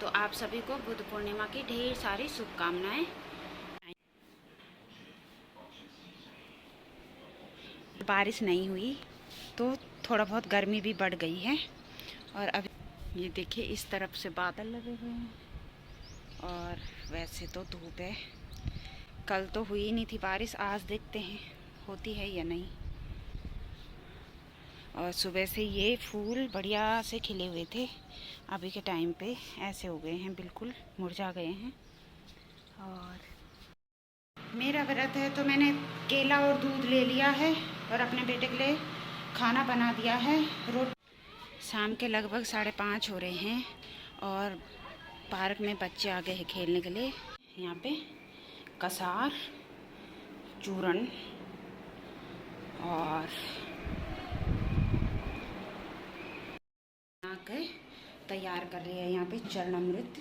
तो आप सभी को बुद्ध पूर्णिमा की ढेर सारी शुभकामनाएं। बारिश नहीं हुई तो थोड़ा बहुत गर्मी भी बढ़ गई है। और अभी ये देखिए इस तरफ से बादल लगे हुए हैं और वैसे तो धूप है। कल तो हुई नहीं थी बारिश, आज देखते हैं होती है या नहीं। और सुबह से ये फूल बढ़िया से खिले हुए थे, अभी के टाइम पे ऐसे हो गए हैं, बिल्कुल मुरझा गए हैं। और मेरा व्रत है तो मैंने केला और दूध ले लिया है और अपने बेटे के लिए खाना बना दिया है। शाम के लगभग 5:30 हो रहे हैं और पार्क में बच्चे आ गए हैं खेलने के लिए। यहाँ पे कसार, चूरन और के तैयार कर रही है। यहाँ पे चरणामृत,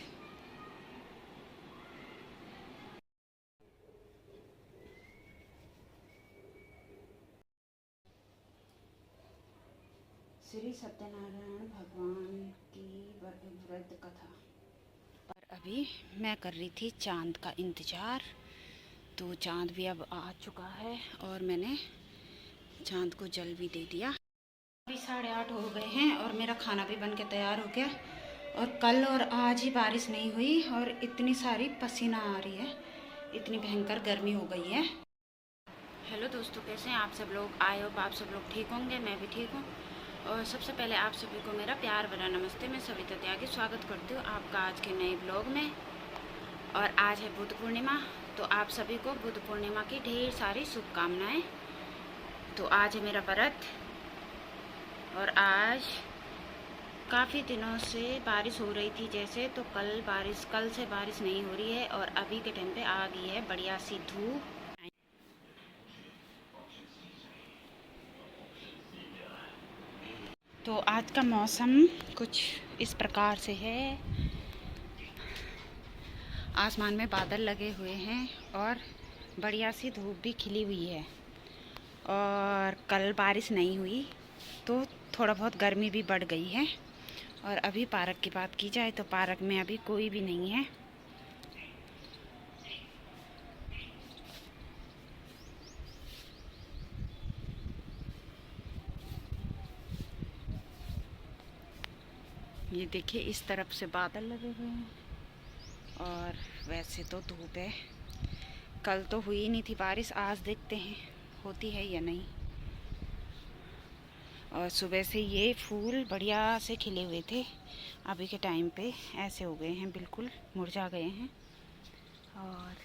श्री सत्यनारायण भगवान की व्रत कथा। और अभी मैं कर रही थी चांद का इंतज़ार, तो चांद भी अब आ चुका है और मैंने चांद को जल भी दे दिया। अभी 8:30 हो गए हैं और मेरा खाना भी बन के तैयार हो गया। और कल और आज ही बारिश नहीं हुई और इतनी सारी पसीना आ रही है, इतनी भयंकर गर्मी हो गई है। हेलो दोस्तों, कैसे हैं आप सब लोग? आई होप आप सब लोग ठीक होंगे, मैं भी ठीक हूँ। और सबसे पहले आप सभी को मेरा प्यार भरा नमस्ते। मैं सविता त्यागी स्वागत करती हूँ आपका आज के नए ब्लॉग में। और आज है बुद्ध पूर्णिमा, तो आप सभी को बुद्ध पूर्णिमा की ढेर सारी शुभकामनाएं। तो आज है मेरा व्रत और आज काफ़ी दिनों से बारिश हो रही थी जैसे, तो कल से बारिश नहीं हो रही है और अभी के टाइम पे आ गई है बढ़िया सी धूप। तो आज का मौसम कुछ इस प्रकार से है, आसमान में बादल लगे हुए हैं और बढ़िया सी धूप भी खिली हुई है। और कल बारिश नहीं हुई तो थोड़ा बहुत गर्मी भी बढ़ गई है। और अभी पार्क की बात की जाए तो पार्क में अभी कोई भी नहीं है। ये देखिए इस तरफ से बादल लगे हुए हैं और वैसे तो धूप है। कल तो हुई नहीं थी बारिश, आज देखते हैं होती है या नहीं। और सुबह से ये फूल बढ़िया से खिले हुए थे, अभी के टाइम पे ऐसे हो गए हैं, बिल्कुल मुरझा गए हैं। और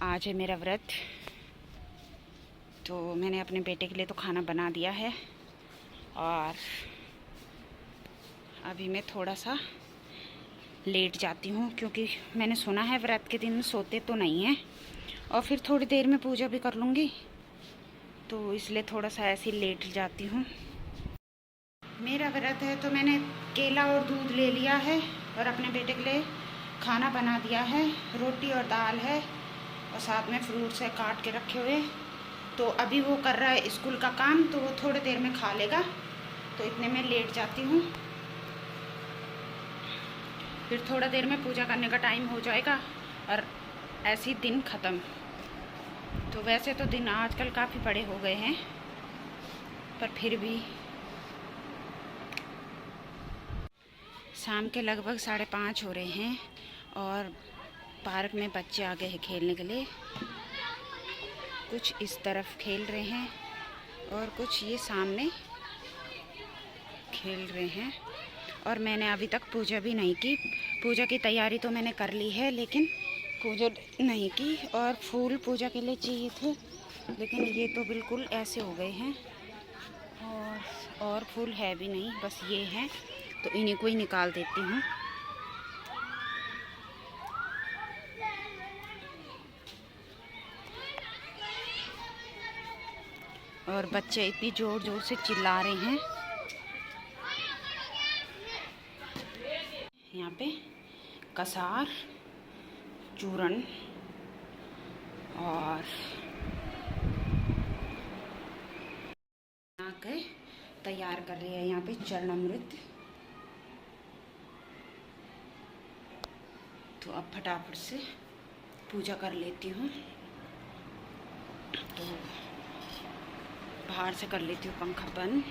आज है मेरा व्रत, तो मैंने अपने बेटे के लिए तो खाना बना दिया है। और अभी मैं थोड़ा सा लेट जाती हूँ क्योंकि मैंने सुना है व्रत के दिन सोते तो नहीं हैं, और फिर थोड़ी देर में पूजा भी कर लूँगी, तो इसलिए थोड़ा सा ऐसे लेट जाती हूँ। मेरा व्रत है तो मैंने केला और दूध ले लिया है और अपने बेटे के लिए खाना बना दिया है। रोटी और दाल है और साथ में फ्रूट्स है काट के रखे हुए। तो अभी वो कर रहा है स्कूल का काम, तो वो थोड़ी देर में खा लेगा, तो इतने में लेट जाती हूँ। फिर थोड़ा देर में पूजा करने का टाइम हो जाएगा और ऐसे ही दिन ख़त्म। तो वैसे तो दिन आजकल काफ़ी बड़े हो गए हैं, पर फिर भी शाम के लगभग 5:30 हो रहे हैं और पार्क में बच्चे आ गए हैं खेलने के लिए। कुछ इस तरफ खेल रहे हैं और कुछ ये सामने खेल रहे हैं। और मैंने अभी तक पूजा भी नहीं की। पूजा की तैयारी तो मैंने कर ली है, लेकिन पूजा नहीं की। और फूल पूजा के लिए चाहिए थे, लेकिन ये तो बिल्कुल ऐसे हो गए हैं और फूल है भी नहीं, बस ये हैं, तो इन्हीं को ही निकाल देती हूँ। और बच्चे इतनी ज़ोर ज़ोर से चिल्ला रहे हैं। यहाँ पे कसार, चूरन और के तैयार कर रही है। यहाँ पे चरणामृत, तो अब फटाफट से पूजा कर लेती हूँ। तो बाहर से कर लेती हूँ पंखा बंद।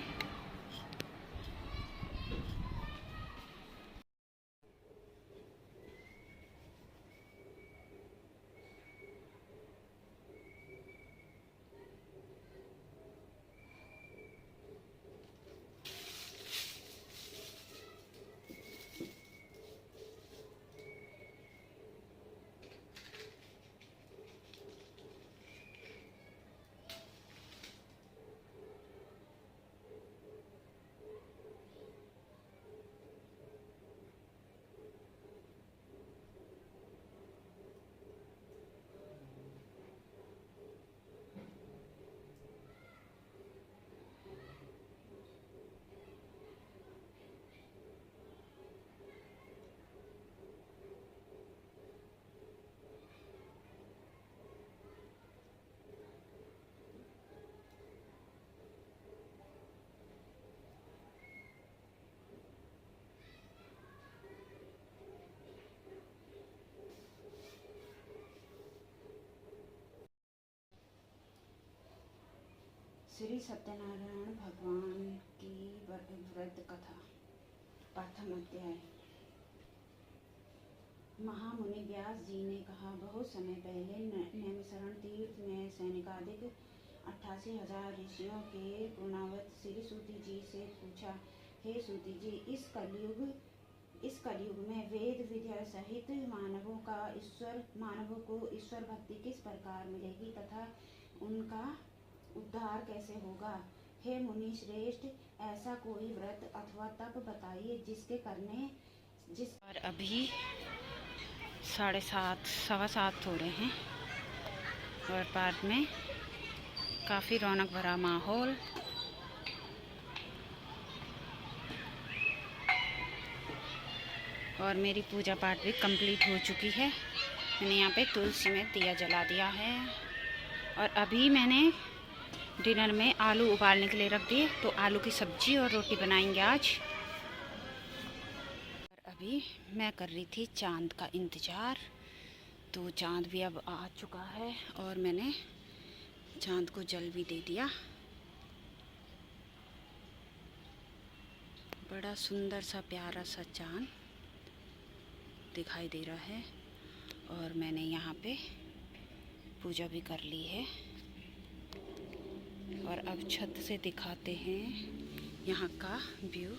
श्री सत्यनारायण भगवान की व्रत कथा, प्रथम अध्याय। महामुनि व्यास जी ने कहा, बहुत समय पहले नैमिषारण्य तीर्थ में सैनिकादिक 88,000 ऋषियों के पूर्णावत श्री सूति जी से पूछा, हे सूति जी, इस कलयुग में वेद विद्या सहित मानवों को ईश्वर भक्ति किस प्रकार मिलेगी तथा उनका उद्धार कैसे होगा। हे मुनि श्रेष्ठ, ऐसा कोई व्रत अथवा तप बताइए जिसके करने और अभी 7:30 सवा 7 हो रहे हैं और पार्क में काफ़ी रौनक भरा माहौल। और मेरी पूजा पाठ भी कंप्लीट हो चुकी है। मैंने यहाँ पे तुलसी में दिया जला दिया है और अभी मैंने डिनर में आलू उबालने के लिए रख दिए, तो आलू की सब्जी और रोटी बनाएंगे आज। और अभी मैं कर रही थी चांद का इंतज़ार, तो चांद भी अब आ चुका है और मैंने चांद को जल भी दे दिया। बड़ा सुंदर सा प्यारा सा चांद दिखाई दे रहा है और मैंने यहाँ पे पूजा भी कर ली है। और अब छत से दिखाते हैं यहाँ का व्यू।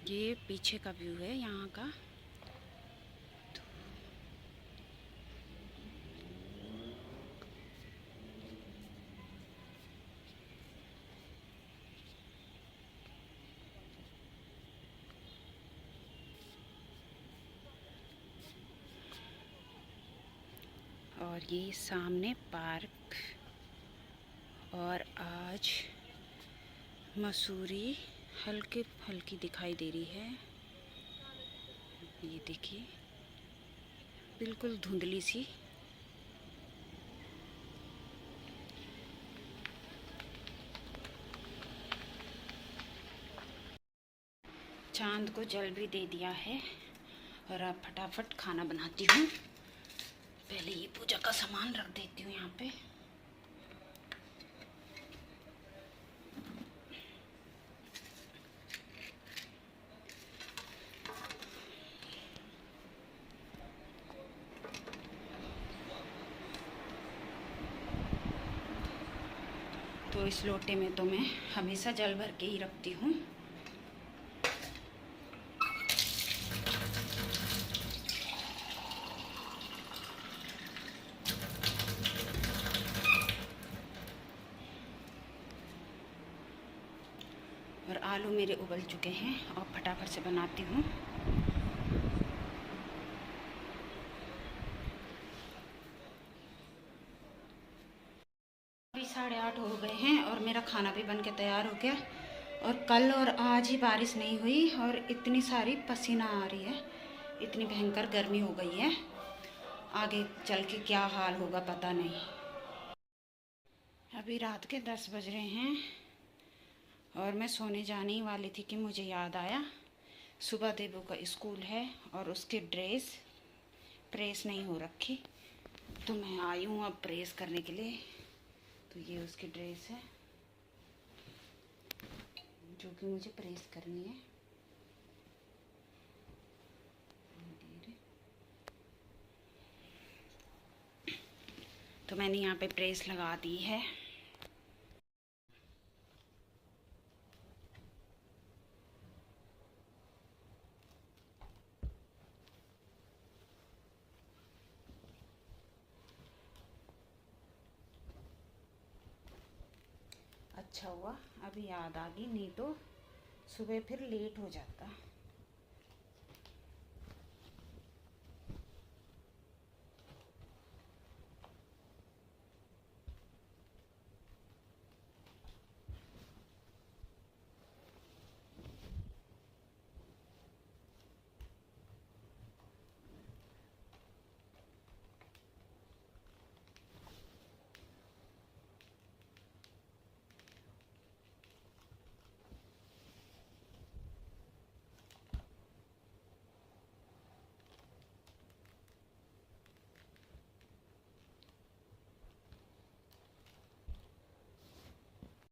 ये पीछे का व्यू है यहाँ का। और ये सामने पार्क। और आज मसूरी हल्की हल्की दिखाई दे रही है। ये देखिए, बिल्कुल धुंधली सी। चांद को जल भी दे दिया है और अब फटाफट खाना बनाती हूँ। पहले ये पूजा का सामान रख देती हूँ यहाँ पे। तो इस लोटे में तो मैं हमेशा जल भर के ही रखती हूँ। और आलू मेरे उबल चुके हैं और फटाफट से बनाती हूँ। अभी 8:30 हो गए हैं और मेरा खाना भी बन के तैयार हो गया। और कल और आज ही बारिश नहीं हुई और इतनी सारी पसीना आ रही है, इतनी भयंकर गर्मी हो गई है। आगे चल के क्या हाल होगा पता नहीं। अभी रात के 10 बज रहे हैं और मैं सोने जाने ही वाली थी कि मुझे याद आया सुबह देबू का स्कूल है और उसकी ड्रेस प्रेस नहीं हो रखी, तो मैं आई हूँ अब प्रेस करने के लिए। तो ये उसकी ड्रेस है जो कि मुझे प्रेस करनी है। तो मैंने यहाँ पे प्रेस लगा दी है। अच्छा हुआ अभी याद आ गई, नहीं तो सुबह फिर लेट हो जाता।